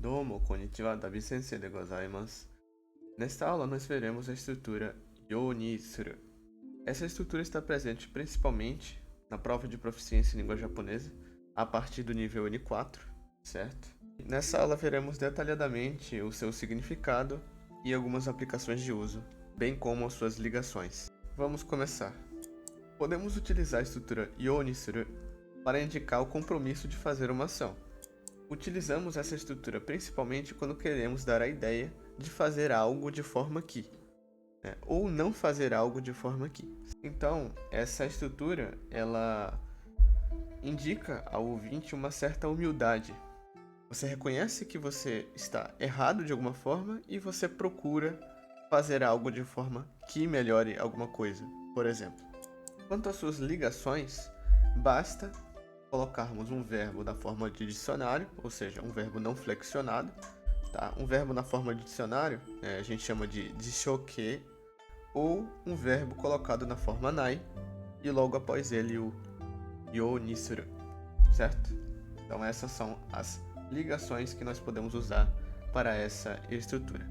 Domo, konnichiwa, Davi Sensei de gozaimasu. Nesta aula, nós veremos a estrutura yo ni suru. Essa estrutura está presente principalmente na prova de proficiência em língua japonesa, a partir do nível N4, certo? Nessa aula, veremos detalhadamente o seu significado e algumas aplicações de uso, bem como as suas ligações. Vamos começar. Podemos utilizar a estrutura yo ni suru para indicar o compromisso de fazer uma ação. Utilizamos essa estrutura principalmente quando queremos dar a ideia de fazer algo de forma que, ou não fazer algo de forma que. Então, essa estrutura, ela indica ao ouvinte uma certa humildade. Você reconhece que você está errado de alguma forma e você procura fazer algo de forma que melhore alguma coisa, por exemplo. Quanto às suas ligações, basta colocarmos um verbo da forma de dicionário, ou seja, um verbo não flexionado. Tá? Um verbo na forma de dicionário, a gente chama de jishoke, ou um verbo colocado na forma nai, e logo após ele o yo ni suru, certo? Então essas são as ligações que nós podemos usar para essa estrutura.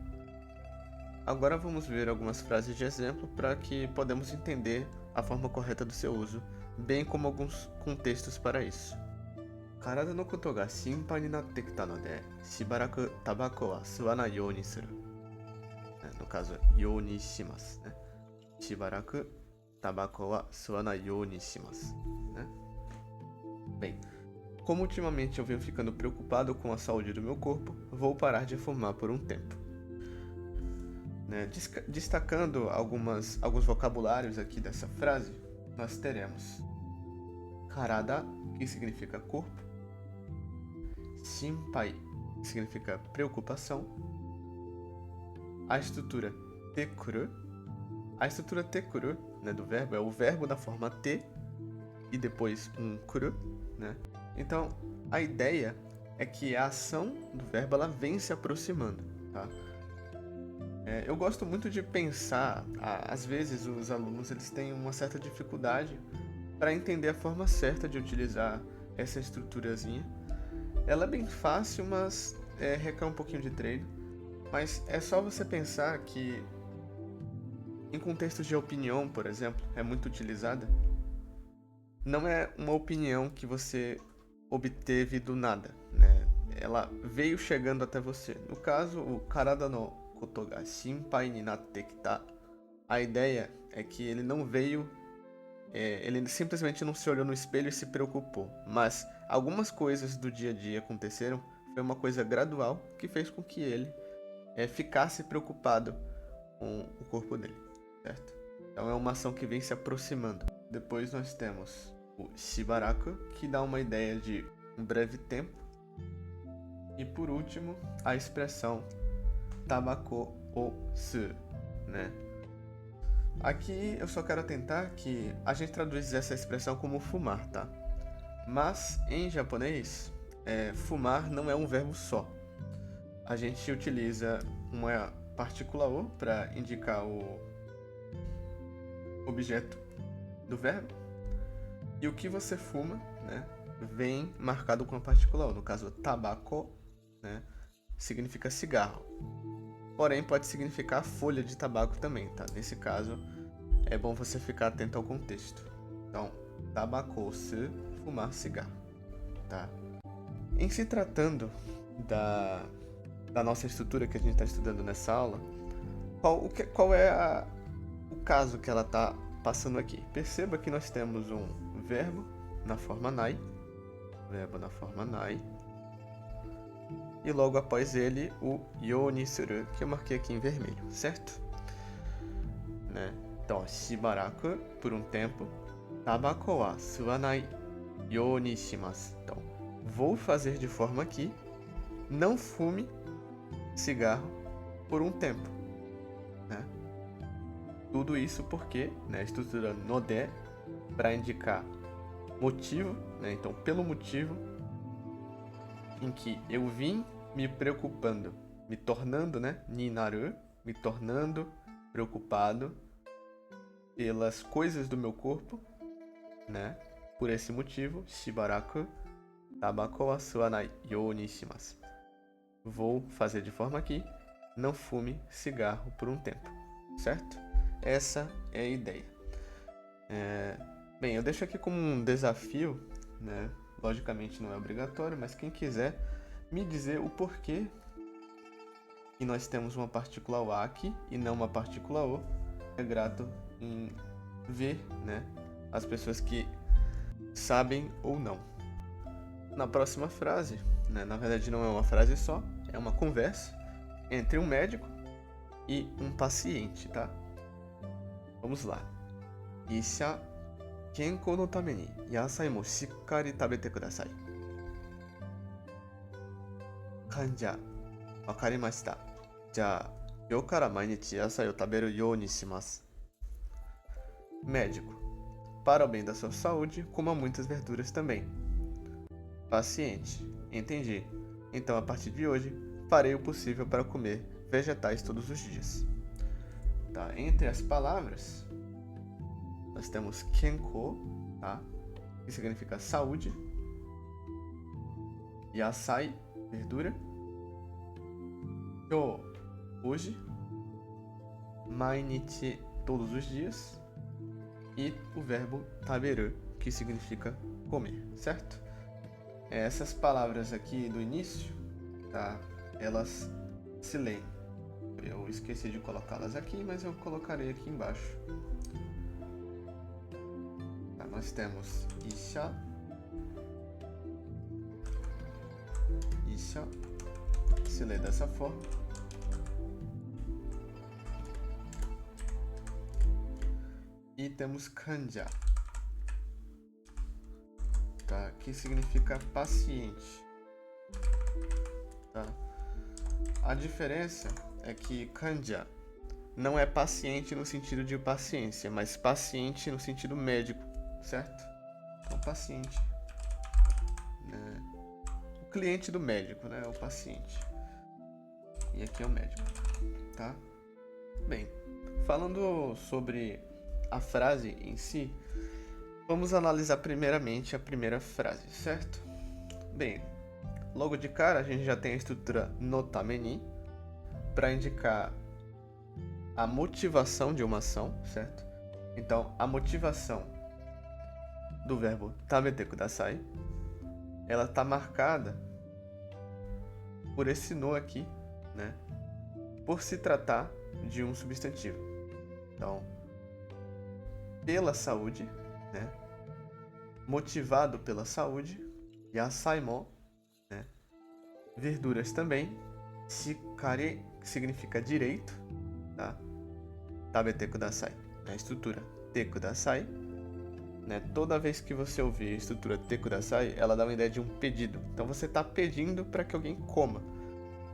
Agora vamos ver algumas frases de exemplo para que podemos entender a forma correta do seu uso, bem como alguns contextos para isso. 体のことが心配になってきたので、しばらくタバコは吸わないようにする。No caso, ようにします。しばらくタバコは吸わないようにします。Bem, como ultimamente eu venho ficando preocupado com a saúde do meu corpo, vou parar de fumar por um tempo. Destacando alguns vocabulários aqui dessa frase, nós teremos karada, que significa corpo, shinpai, que significa preocupação, a estrutura tekuru. A estrutura tekuru, do verbo, é o verbo da forma te e depois um kuru. Então, a ideia é que a ação do verbo ela vem se aproximando. Tá? Eu gosto muito de pensar, às vezes os alunos eles têm uma certa dificuldade para entender a forma certa de utilizar essa estruturazinha. Ela é bem fácil, mas requer um pouquinho de treino. Mas é só você pensar que em contextos de opinião, por exemplo, é muito utilizada. Não é uma opinião que você obteve do nada, Ela veio chegando até você. No caso, o karada no koto ga shinpai ni natte kita. A ideia é que ele não veio, ele simplesmente não se olhou no espelho e se preocupou. Mas algumas coisas do dia a dia aconteceram. Foi uma coisa gradual que fez com que ele ficasse preocupado com o corpo dele, certo? Então é uma ação que vem se aproximando. Depois nós temos o shibaraku, que dá uma ideia de um breve tempo. E por último, a expressão tabako o su, Aqui eu só quero atentar que a gente traduz essa expressão como fumar, tá? Mas em japonês, fumar não é um verbo só. A gente utiliza uma partícula o para indicar o objeto do verbo. E o que você fuma, vem marcado com a partícula o. No caso, tabako, significa cigarro. Porém, pode significar folha de tabaco também, tá? Nesse caso, é bom você ficar atento ao contexto. Então, tabako se fumar cigarro, tá? Em se tratando da nossa estrutura que a gente está estudando nessa aula, qual é o caso que ela está passando aqui? Perceba que nós temos um verbo na forma nai, e logo após ele o yo ni suru, que eu marquei aqui em vermelho, certo? Então, shibaraku, por um tempo, tabako wa suwanai yo ni shimasu. Então, vou fazer de forma que não fume cigarro por um tempo. Tudo isso porque a estrutura no de para indicar motivo, então pelo motivo em que eu vim me preocupando, me tornando, ninaru, me tornando preocupado pelas coisas do meu corpo, Por esse motivo, shibaraku tabako wa suwanai you ni shimasu. vou fazer de forma que não fume cigarro por um tempo, certo? Essa é a ideia. Bem, eu deixo aqui como um desafio, né? Logicamente não é obrigatório, mas quem quiser me dizer o porquê que nós temos uma partícula O aqui e não uma partícula O, é grato em ver, né, as pessoas que sabem ou não. Na próxima frase, né, na verdade não é uma frase só, é uma conversa entre um médico e um paciente, tá? Vamos lá. Isha, kenkou no tame ni yasai mo shikkari tabete kudasai. Kanja, wakarimashita. Já, eu kara mainichi yasai o taberu you ni shimasu. Médico, para o bem da sua saúde, coma muitas verduras também. Paciente, entendi. Então, a partir de hoje, farei o possível para comer vegetais todos os dias. Tá? Entre as palavras, nós temos kenko, tá? Que significa saúde. Yasai, verdura. Kyo, hoje. Mainichi, todos os dias. E o verbo taberu, que significa comer, certo? Essas palavras aqui do início, tá? Elas se leem. Eu esqueci de colocá-las aqui, mas eu colocarei aqui embaixo. Tá, nós temos Isha. Isha se lê dessa forma. E temos Kanja, tá? Que significa paciente. Tá? A diferença é que Kanja não é paciente no sentido de paciência, mas paciente no sentido médico, certo? Então, paciente, né? O cliente do médico, né? O paciente. E aqui é o médico, tá? Bem, falando sobre a frase em si, vamos analisar primeiramente a primeira frase, certo? Bem, logo de cara a gente já tem a estrutura no tame ni para indicar a motivação de uma ação, certo? Então, a motivação do verbo tabete kudasai, ela está marcada por esse no aqui, né? Por se tratar de um substantivo. Então, pela saúde, né? Motivado pela saúde, yasai mo, né? Verduras também, shikari significa direito, tá? Tabete kudasai, a estrutura te kudasai, né? Toda vez que você ouvir a estrutura te kudasai, ela dá uma ideia de um pedido. Então você está pedindo para que alguém coma,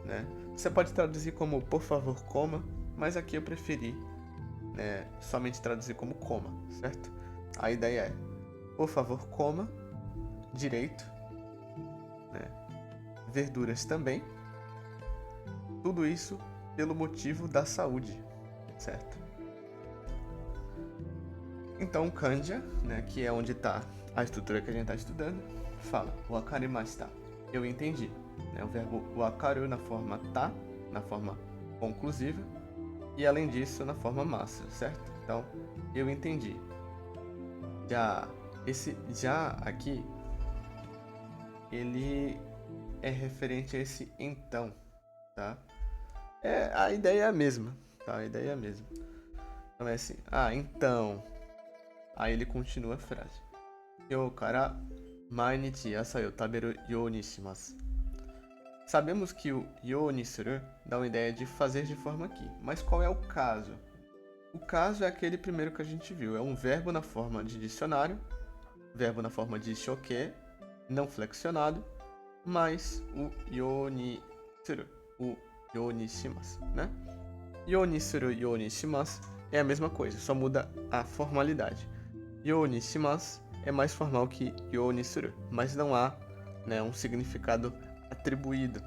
né? Você pode traduzir como por favor coma, mas aqui eu preferi, né, somente traduzir como coma, certo? A ideia é, por favor, coma direito, né? Verduras também. Tudo isso pelo motivo da saúde, certo? Então, Kanja, né, que é onde está a estrutura que a gente está estudando, fala wakarimashita, eu entendi, né? O verbo wakaru na forma tá, na forma conclusiva, e além disso na forma massa, certo? Então, eu entendi. Já, esse já aqui, ele é referente a esse então, tá? A ideia é a mesma, tá? A ideia é a mesma. Então é assim, então. Aí ele continua a frase. You kara mainichi yasai o taberu you ni shimasu. Sabemos que o you ni suru dá uma ideia de fazer de forma aqui. Mas qual é o caso? O caso é aquele primeiro que a gente viu. É um verbo na forma de dicionário, verbo na forma de shoke, não flexionado, mais o you ni suru, o you ni shimasu, né? You ni suru, you ni shimasu é a mesma coisa, só muda a formalidade. You ni shimasu é mais formal que you ni suru, mas não há, né, um significado atribuído,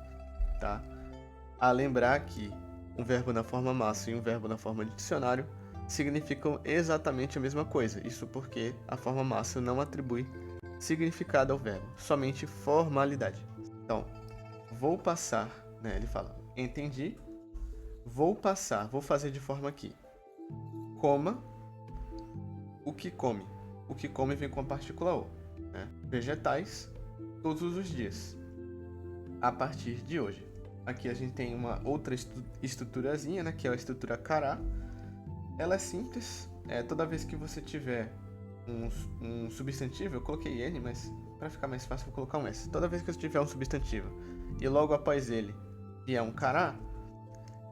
tá? A lembrar que um verbo na forma massa e um verbo na forma de dicionário significam exatamente a mesma coisa. Isso porque a forma massa não atribui significado ao verbo, somente formalidade. Então, vou passar né? Ele fala, entendi, vou fazer de forma que coma o que come. O que come vem com a partícula O, né? Vegetais, todos os dias, a partir de hoje. Aqui a gente tem uma outra estruturazinha, né? Que é a estrutura cará. Ela é simples. Toda vez que você tiver um substantivo, eu coloquei N, mas para ficar mais fácil vou colocar um S. Toda vez que você tiver um substantivo e logo após ele vier um cará,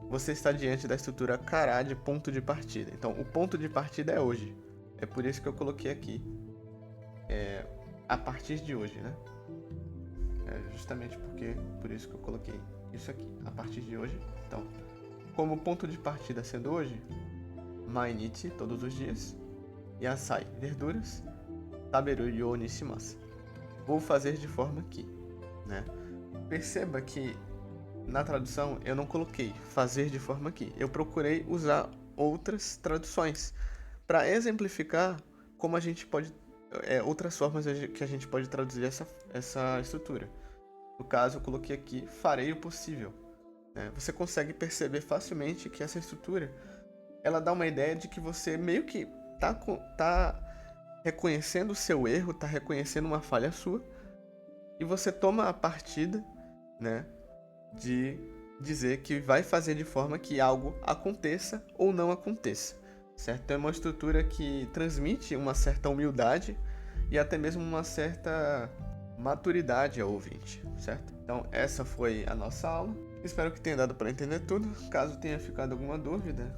você está diante da estrutura cará de ponto de partida. Então, o ponto de partida é hoje. É por isso que eu coloquei aqui a partir de hoje, né? Justamente por isso que eu coloquei isso aqui, a partir de hoje. Então, como ponto de partida sendo hoje, Mainichi, todos os dias, Yasai, verduras, Taberu yo nishimasu. Vou fazer de forma que, né? Perceba que na tradução eu não coloquei fazer de forma que. Eu procurei usar outras traduções para exemplificar como a gente pode outras formas que a gente pode traduzir essa estrutura. No caso, eu coloquei aqui farei o possível. Né? Você consegue perceber facilmente que essa estrutura ela dá uma ideia de que você meio que tá reconhecendo o seu erro, tá reconhecendo uma falha sua, e você toma a partida, né, de dizer que vai fazer de forma que algo aconteça ou não aconteça, certo? É uma estrutura que transmite uma certa humildade e até mesmo uma certa maturidade ao ouvinte, certo? Então essa foi a nossa aula. Espero que tenha dado para entender tudo. Caso tenha ficado alguma dúvida,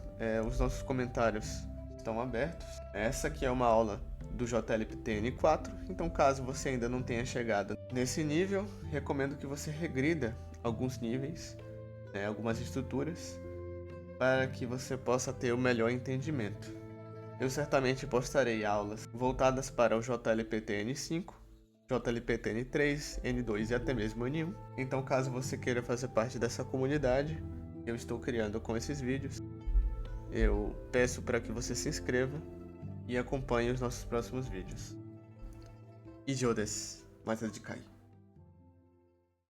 os nossos comentários estão abertos. Essa aqui é uma aula do JLPTN 4, então caso você ainda não tenha chegado nesse nível, recomendo que você regrida alguns níveis, algumas estruturas, para que você possa ter o melhor entendimento. Eu certamente postarei aulas voltadas para o JLPTN 5, JLPTN 3, N2 e até mesmo N1. Então, caso você queira fazer parte dessa comunidade, eu estou criando com esses vídeos. Eu peço para que você se inscreva e acompanhe os nossos próximos vídeos.以上です。また次回。